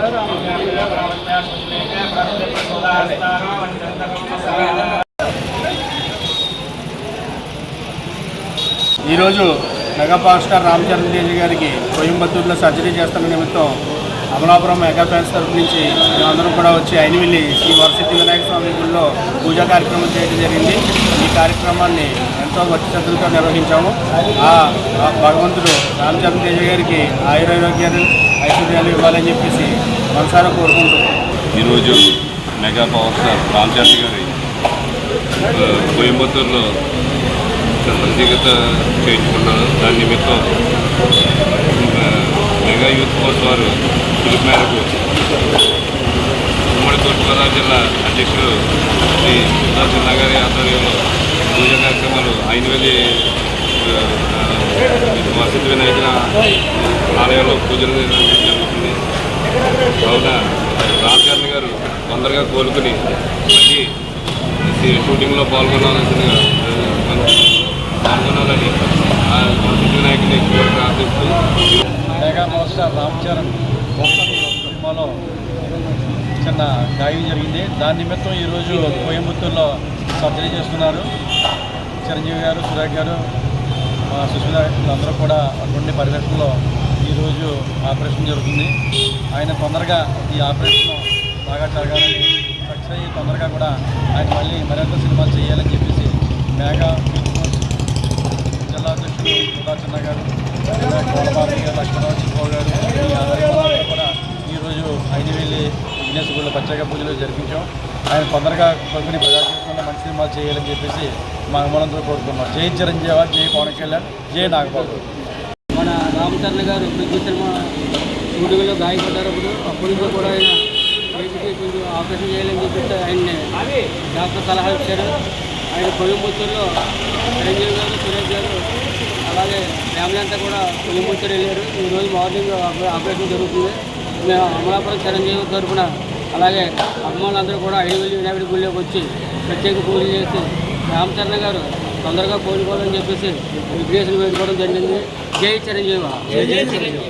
ఈరోజు mega power star Ram Charan Tej గారికి కోయంబత్తూరులో surgery చేస్తున్న నిమిత్తం అమలాపురం మెగా ఫ్యాన్స్ తరఫు నుంచి మేమందరం కూడా వచ్చి అయినవెల్లి శ్రీ వరసిద్ధి వినాయక స్వామి గుడిలో పూజా కార్యక్రమం చేయడం జరిగింది. ఈ కార్యక్రమాన్ని ఎంతో భక్తి శ్రద్ధలతో నిర్వహించాము. ఆ భగవంతుడు రామ్ చరణ్ తేజ్ గారికి ఆయురారోగ్యాలు ఐశ్వర్యాలు ఇవ్వాలని చెప్పేసి మనసారా కోరుకుంటున్నాం. ఈరోజు mega power star Ram Charan గారి కోయంబత్తూరులో శస్త్రచికిత్స చేయించుకున్నాను. దాని నిమిత్తం మెగా యూత్ ఫోర్స్ వారు పిలుపు మేరకు ఉమ్మడి తూర్పుగోదావరి జిల్లా అధ్యక్షుడు శ్రీ సుదర్శన్ గారి ఆధ్వర్యంలో పూజా కార్యక్రమాలు అయినవెల్లి వరసిద్ధి వినాయకుల ఆలయంలో పూజలు నిర్వహించడం జరుగుతుంది. కావున రామ్ చరణ్ గారు తొందరగా కోలుకుని మళ్ళీ షూటింగ్లో పాల్గొనాలని వరసిద్ధి వినాయకుని ప్రార్థిస్తూ mega power star Ram Charan సినిమాలో చిన్న గాయం జరిగింది. దాని నిమిత్తం ఈరోజు కోయంబత్తూరులో సర్జరీ చేస్తున్నారు. చిరంజీవి గారు, సురేఖ్ గారు, సుస్మిత వీళ్ళందరూ కూడా అటువంటి పరిరక్షణలో ఈరోజు ఆపరేషన్ జరుగుతుంది. ఆయన తొందరగా ఈ ఆపరేషన్ బాగా జరగాలని సక్సెస్ అయ్యి తొందరగా కూడా ఆయన మళ్ళీ మరింత సినిమాలు చేయాలని చెప్పేసి మెగా జిల్లా అధ్యక్షుడు సుదర్శన్ గారు, కోలపాటి లక్ష్మణరావు చిక్కో గారు ఈ ఆధారంగా కూడా ఈరోజు అయినవెల్లి విఘ్నేశ్వర గుడిలో ప్రత్యేక పూజలు జరిపించాం. ఆయన తొందరగా కొన్ని ప్రజాక్షేత్రంలో మంచి సినిమాలు చేయాలని చెప్పేసి మా అమ్మలందరూ కోరుకున్నాం. జై చిరంజీవి, జై పవన్ కళ్యాణ్, జై నాగబాబు. మన రామ్ చరణ్ గారు ప్రతి సినిమా షూటింగ్లో గాయపడ్డారు. అప్పుడు కూడా ఆయన కొంచెం ఆపరేషన్ చేయాలని చెప్పేసి ఆయన్ని డాక్టర్ సలహా ఇచ్చారు. ఆయన కోయంబత్తూరులో చిరంజీవి గారు, సురేష్ గారు అలాగే ఫ్యామిలీ అంతా కూడా కోయంబత్తూరు వెళ్ళారు. ఈరోజు మార్నింగ్ ఆపరేషన్ జరుగుతుంది. మేము అమలాపురం చిరంజీవి తరఫున అలాగే అమ్మాయిలందరూ కూడా అయినవెల్లి వినాయకుడి గుడిలోకి వచ్చి ప్రత్యేక పూజలు చేసి రామ్ చరణ్ గారు తొందరగా కోలుకోవాలని చెప్పేసి విఘ్నేశ్వరుని వేడుకోవడం జరిగింది. జై చిరంజీవి.